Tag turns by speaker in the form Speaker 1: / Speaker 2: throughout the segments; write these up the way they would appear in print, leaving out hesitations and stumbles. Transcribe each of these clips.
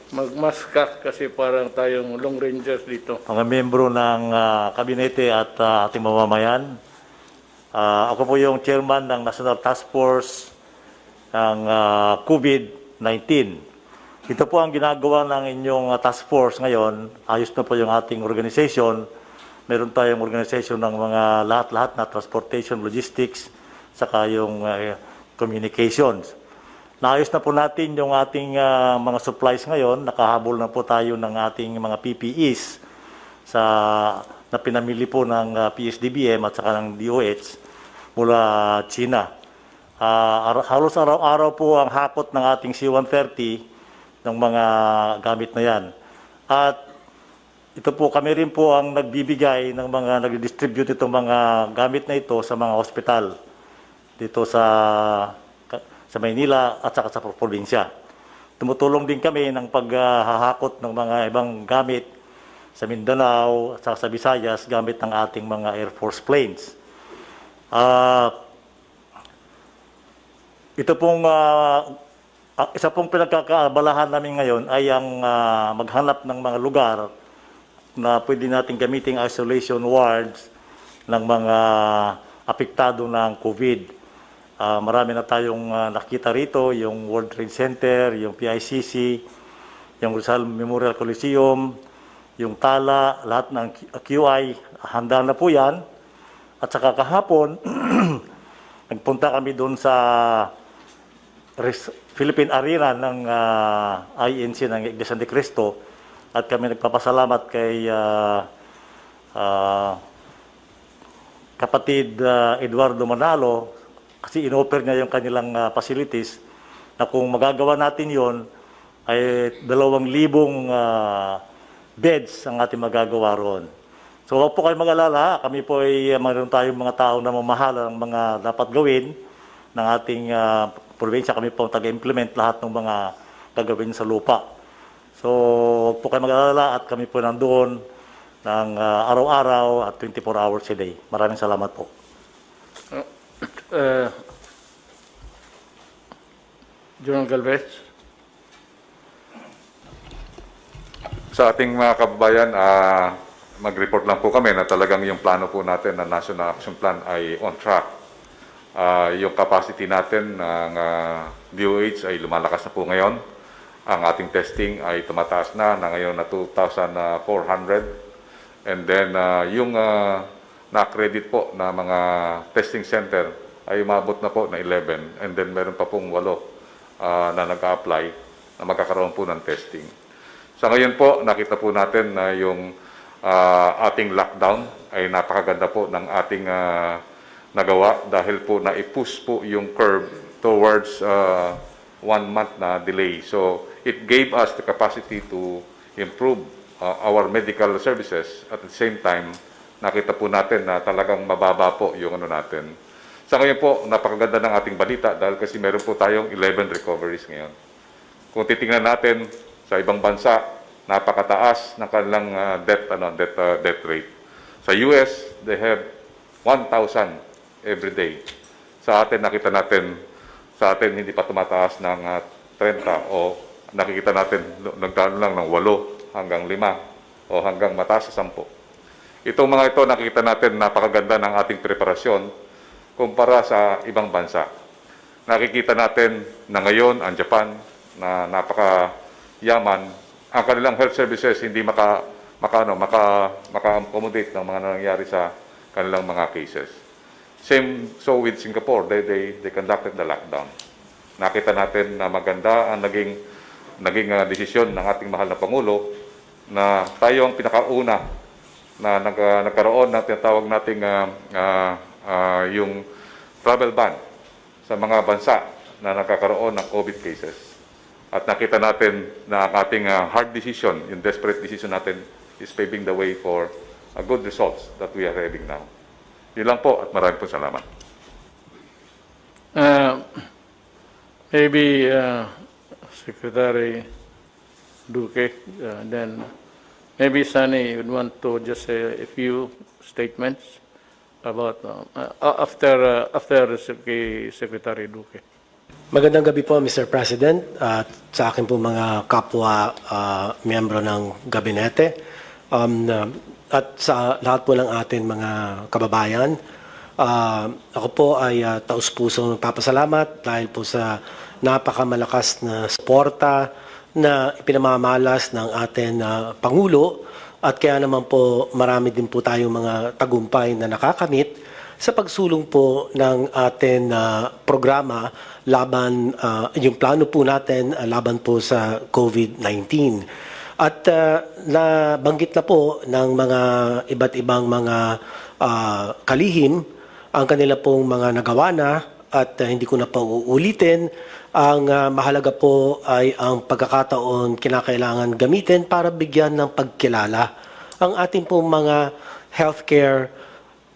Speaker 1: magmaska kasi parang tayong long rangers dito.
Speaker 2: Mga miyembro ng kabinete at ating mamamayan. Ako po yung chairman ng National Task Force ng COVID-19. Ito po ang ginagawa ng inyong task force ngayon. Ayos na po yung ating organization. Meron tayong organization ng mga lahat-lahat na transportation, logistics, saka yung communications. Naayos na po natin yung ating mga supplies ngayon. Nakahabol na po tayo ng ating mga PPEs na pinamili po ng PSDBM at saka ng DOH mula China. Halos araw-araw po ang hakot ng ating C-130 ng mga gamit na yan. At ito po, kami rin po ang nagbibigay ng mga nag-distribute itong mga gamit na ito sa mga hospital dito sa Maynila at saka sa probinsya. Tumutulong din kami ng paghahakot ng mga ibang gamit sa Mindanao at saka sa Visayas gamit ng ating mga Air Force planes. Ito pong isa pong pinagkakaabalahan namin ngayon ay ang maghanap ng mga lugar na pwede natin gamiting isolation wards ng mga apektado ng COVID. Marami na tayong nakita rito, yung World Trade Center, yung PICC, yung Rizal Memorial Coliseum, yung Tala, lahat ng QI, handa na po yan. At saka kahapon, nagpunta kami doon sa Philippine Arena ng INC ng Iglesia ni Cristo at kami nagpapasalamat kay kapatid Eduardo Manalo kasi inoffer niya yung kanilang facilities na kung magagawa natin yon ay 2,000 beds ang ating magagawa roon. So huwag po kayo mag-alala, kami po ay mayroon tayong mga tao na mamahala ng mga dapat gawin ng ating probinsya. Kami po taga-implement lahat ng mga gagawin sa lupa. So, huwag po kayo mag-alala at kami po nandoon ng araw-araw at 24 hours a day. Maraming salamat po.
Speaker 1: General Galvez.
Speaker 3: Sa ating mga kababayan, mag-report lang po kami na talagang yung plano po natin na National Action Plan ay on track. Yung capacity natin ng DOH ay lumalakas na po ngayon. Ang ating testing ay tumataas na ngayon na 2,400. And then yung na-accredit po na mga testing center ay umabot na po na 11. And then meron pa pong 8 na nag-a-apply na magkakaroon po ng testing. Sa ngayon po, nakita po natin na yung ating lockdown ay napakaganda po ng ating nagawa dahil po na-push po yung curve towards 1 month na delay. So, it gave us the capacity to improve our medical services. At the same time, nakita po natin na talagang mababa po yung ano natin. Sa ngayon po, napakaganda ng ating balita dahil kasi meron po tayong 11 recoveries ngayon. Kung titingnan natin sa ibang bansa, napakataas ng kanilang death rate. Sa US, they have 1,000 every day. Sa atin, nakita natin, sa atin hindi pa tumataas ng 30 o nakikita natin nagkaroon lang ng 8 hanggang 5 o hanggang mataas sa 10. Itong mga ito nakikita natin napakaganda ng ating preparasyon kumpara sa ibang bansa. Nakikita natin na ngayon ang Japan na napakayaman, ang kanilang health services hindi maka-accommodate ng mga nangyayari sa kanilang mga cases. Same so with Singapore, they conducted the lockdown. Nakita natin na maganda ang naging desisyon ng ating mahal na Pangulo na tayo ang pinakauna na nagkaroon ng tinatawag nating yung travel ban sa mga bansa na nagkakaroon ng COVID cases. At nakita natin na ang ating hard decision, yung desperate decision natin is paving the way for good results that we are having now. Yun lang po at maraming po salamat.
Speaker 1: Maybe Secretary Duque, then maybe Sunny would want to just say a few statements about after Secretary Duque.
Speaker 4: Magandang gabi po, Mr. President, at sa akin po mga kapwa miyembro ng gabinete, at sa lahat po ng atin mga kababayan. Ako po ay taus-pusong nagpapasalamat dahil po sa napakamalakas na suporta na ipinamamalas ng ating Pangulo, at kaya naman po marami din po tayong mga tagumpay na nakakamit sa pagsulong po ng ating programa laban, yung plano po natin laban po sa COVID-19. At nabanggit na po ng mga iba't ibang mga kalihim ang kanila pong mga nagawa na, at hindi ko na pa uulitin. Ang mahalaga po ay ang pagkakataon kinakailangan gamitin para bigyan ng pagkilala ang ating pong mga healthcare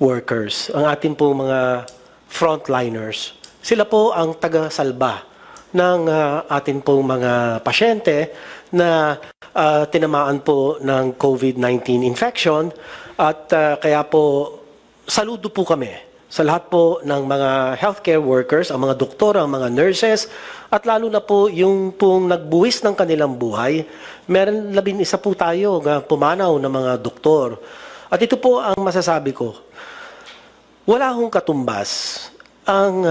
Speaker 4: workers, ang ating pong mga frontliners. Sila po ang taga-salba ng ating pong mga pasyente na tinamaan po ng COVID-19 infection, at kaya po saludo po kami sa lahat po ng mga healthcare workers, ang mga doktor, ang mga nurses, at lalo na po yung pong nagbuwis ng kanilang buhay. Meron 11 po tayo na pumanaw ng mga doktor. At ito po ang masasabi ko, wala akong katumbas ang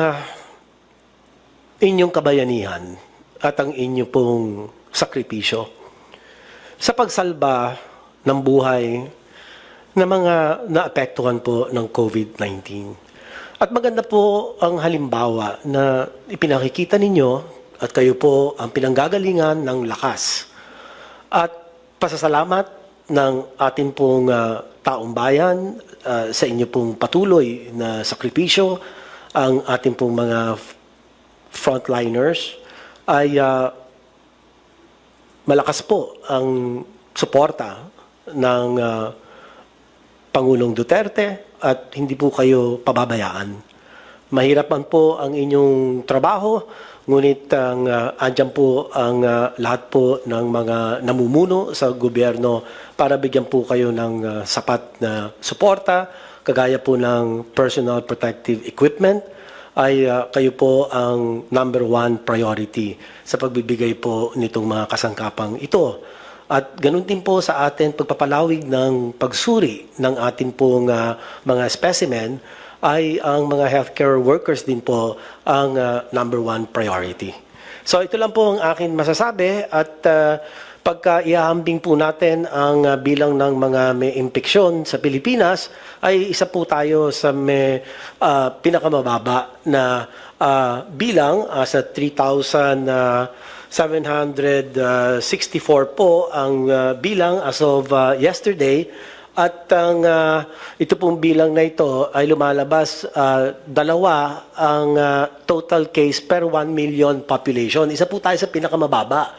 Speaker 4: inyong kabayanihan at ang inyong pong sakripisyo sa pagsalba ng buhay ng mga naapektuhan po ng COVID-19. At maganda po ang halimbawa na ipinakikita ninyo, at kayo po ang pinanggagalingan ng lakas at pasasalamat ng ating pong taong bayan sa inyo pong patuloy na sakripisyo. Ang ating pong mga frontliners ay malakas po ang suporta ng Pangulong Duterte, at hindi po kayo pababayaan. Mahirap man po ang inyong trabaho, ngunit andyan po ang lahat po ng mga namumuno sa gobyerno para bigyan po kayo ng sapat na suporta, kagaya po ng personal protective equipment. Ay kayo po ang number 1 priority sa pagbibigay po nitong mga kasangkapang ito. At ganun din po sa atin pagpapalawig ng pagsuri ng ating pong mga specimen, ay ang mga healthcare workers din po ang number 1 priority. So ito lang po ang akin masasabi, at pagka ihahambing po natin ang bilang ng mga may impeksyon sa Pilipinas, ay isa po tayo sa may pinakamababa na bilang sa 3,764 po ang bilang as of yesterday. At ang ito pong bilang na ito ay lumalabas, 2 ang total case per 1 million population. Isa po tayo sa pinakamababa.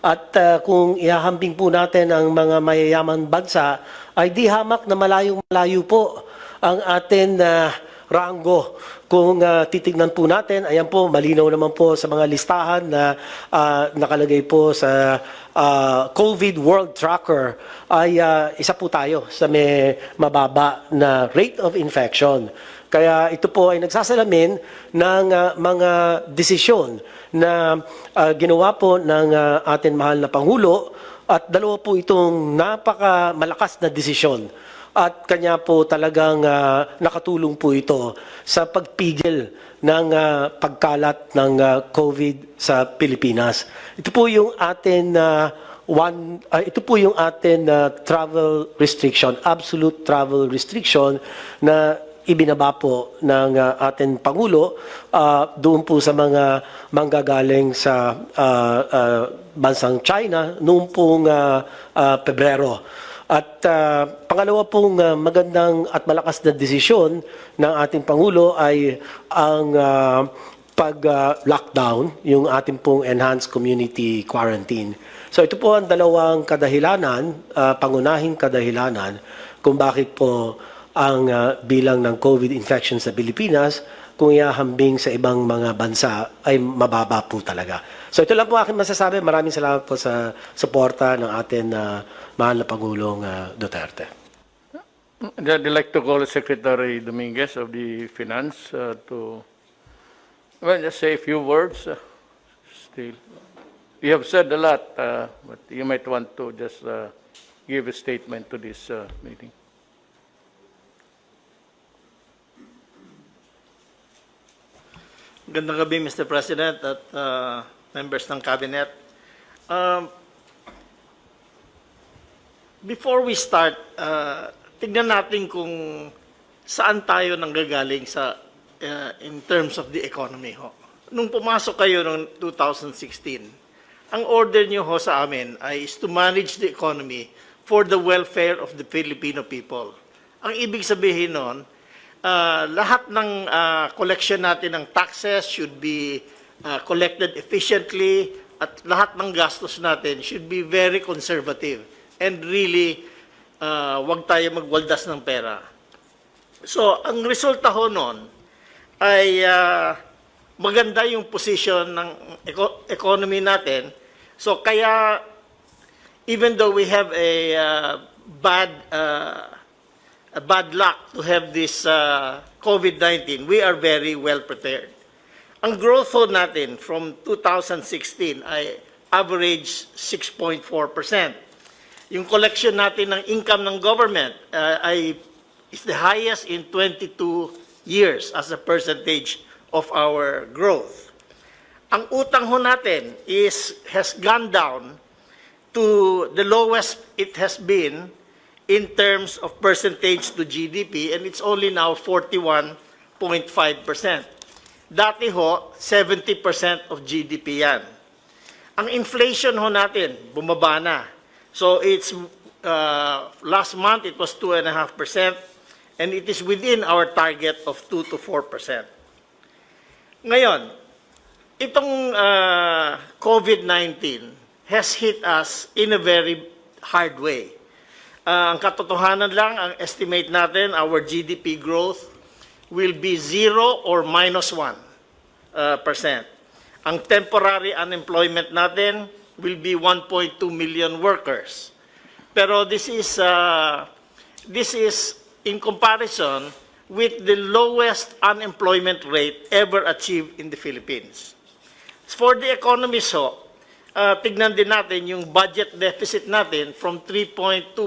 Speaker 4: At kung ihahambing po natin ang mga mayayaman bansa, ay di hamak na malayo po ang atin ranggo. Kung titignan po natin, ayan po, malinaw naman po sa mga listahan na nakalagay po sa COVID World Tracker, ay isa po tayo sa may mababa na rate of infection. Kaya ito po ay nagsasalamin ng mga desisyon na ginawa po ng ating mahal na Pangulo, at dalawa po itong napakamalakas na desisyon. At kanya po talagang nakatulong po ito sa pagpigil ng pagkalat ng COVID sa Pilipinas. Ito po yung atin travel restriction, absolute travel restriction na ibinaba po ng ating Pangulo doon po sa mga manggagaling sa bansang China noong pong Pebrero. At pangalawa pong magandang at malakas na desisyon ng ating Pangulo ay ang pag-lockdown, yung ating pong enhanced community quarantine. So ito po ang dalawang kadahilanan, pangunahing kadahilanan kung bakit po ang bilang ng COVID infection sa Pilipinas, kung ihahambing sa ibang mga bansa, ay mababa po talaga. So ito lang po aking masasabi. Maraming salamat po sa suporta ng ating mahal na Pangulong Duterte.
Speaker 1: I'd like to call Secretary Dominguez of the Finance to, well, just say a few words. You have said a lot, but you might want to just give a statement to this meeting.
Speaker 5: Gandang gabi, Mr. President at members ng Cabinet. Before we start, tignan natin kung saan tayo nanggagaling sa in terms of the economy ho. Nung pumasok kayo noong 2016, ang order niyo ho sa amin ay is to manage the economy for the welfare of the Filipino people. Ang ibig sabihin nun, lahat ng collection natin ng taxes should be collected efficiently at lahat ng gastos natin should be very conservative and really wag tayo magwaldas ng pera. So, ang resulta ho nun ay maganda yung position ng economy natin. So, kaya even though we have a bad luck to have this COVID-19, we are very well prepared. Ang growth ho natin from 2016 ay average 6.4%. Yung collection natin ng income ng government is the highest in 22 years as a percentage of our growth. Ang utang ho natin has gone down to the lowest it has been in terms of percentage to GDP, and it's only now 41.5%. Dati ho, 70% of GDP yan. Ang inflation ho natin, bumaba na. So it's, last month it was 2.5%, and it is within our target of 2 to 4%. Ngayon, itong COVID-19 has hit us in a very hard way. Ang katotohanan lang, ang estimate natin, our GDP growth will be 0 or -1%. Ang temporary unemployment natin will be 1.2 million workers. Pero this is in comparison with the lowest unemployment rate ever achieved in the Philippines. For the economy so, tignan din natin yung budget deficit natin from 3.2%,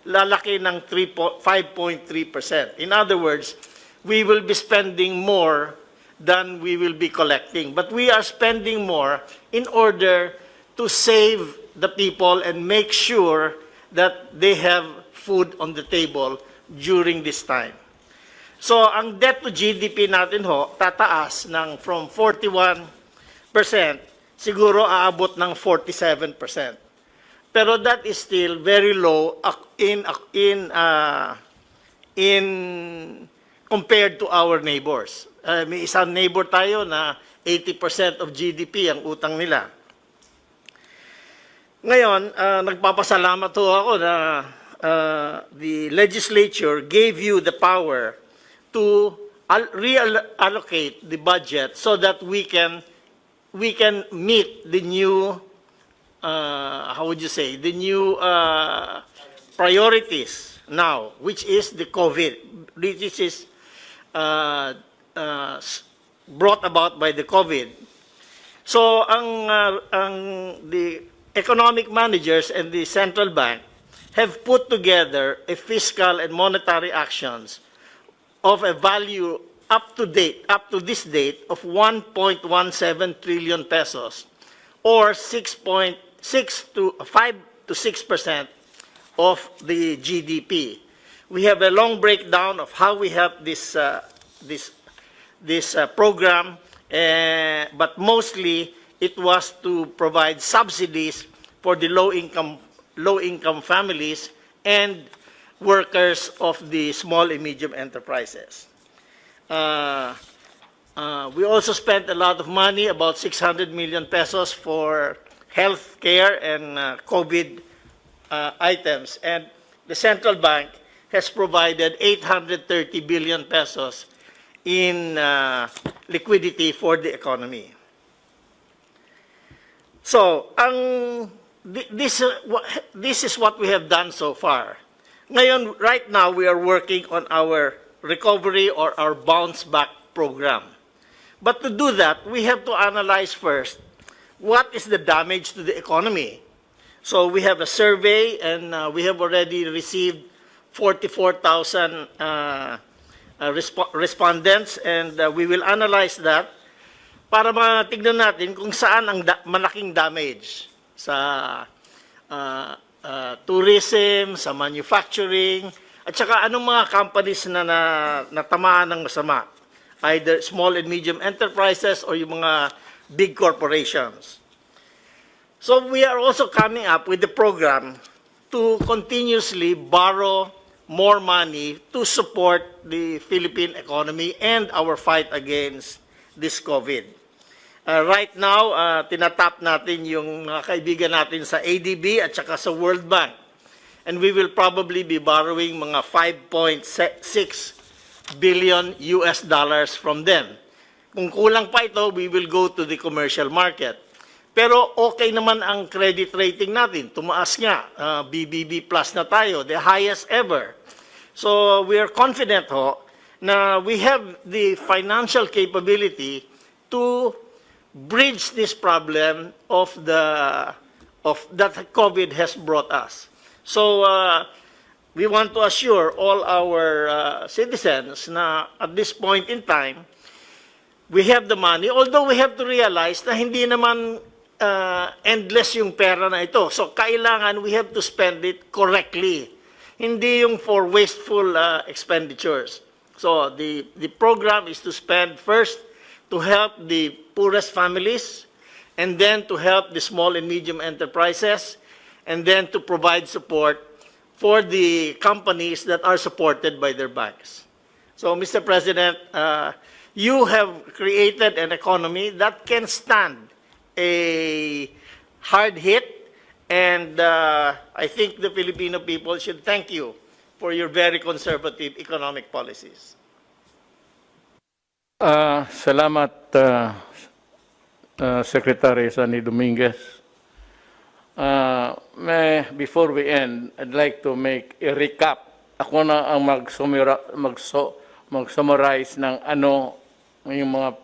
Speaker 5: lalaki ng 5.3%. In other words, we will be spending more than we will be collecting. But we are spending more in order to save the people and make sure that they have food on the table during this time. So, ang debt to GDP natin ho, tataas ng from 41%, siguro aabot ng 47%. Pero that is still very low in compared to our neighbors. May isang neighbor tayo na 80% of GDP ang utang nila. Ngayon, nagpapasalamat ho ako na the legislature gave you the power to reallocate the budget so that we can meet the new, how would you say, the new priorities now, which is the COVID. This is brought about by the COVID. So, the economic managers and the central bank have put together a fiscal and monetary actions of a value up to this date of 1.17 trillion pesos, or 5 to 6% of the GDP. We have a long breakdown of how we have this program, but mostly it was to provide subsidies for the low-income families and workers of the small and medium enterprises. We also spent a lot of money, about 600 million pesos for health care and COVID items. And the central bank has provided 830 billion pesos in liquidity for the economy. So, this is what we have done so far. Ngayon, right now, we are working on our recovery or our bounce back program. But to do that, we have to analyze first what is the damage to the economy. So we have a survey, and we have already received 44,000 respondents, and we will analyze that para matignan natin kung saan ang malaking damage sa tourism, sa manufacturing, at saka anong mga companies na natamaan ng masama, either small and medium enterprises or yung mga big corporations. So we are also coming up with the program to continuously borrow more money to support the Philippine economy and our fight against this COVID. Right now, tinatap natin yung mga kaibigan natin sa ADB at saka sa World Bank. And we will probably be borrowing mga 5.6 billion US dollars from them. Kung kulang pa ito, we will go to the commercial market. Pero okay naman ang credit rating natin. Tumaas nga, BBB plus na tayo, the highest ever. So we are confident ho na we have the financial capability to bridge this problem of that COVID has brought us. So we want to assure all our citizens na at this point in time, we have the money, although we have to realize na hindi naman endless yung pera na ito. So kailangan we have to spend it correctly. Hindi yung for wasteful expenditures. So the program is to spend first to help the poorest families, and then to help the small and medium enterprises, and then to provide support for the companies that are supported by their banks. So, Mr. President, you have created an economy that can stand a hard hit, and I think the Filipino people should thank you for your very conservative economic policies.
Speaker 1: Salamat, Secretary Sunny Dominguez. Before we end, I'd like to make a recap. Ako na ang mag-summarize ng ano yung mga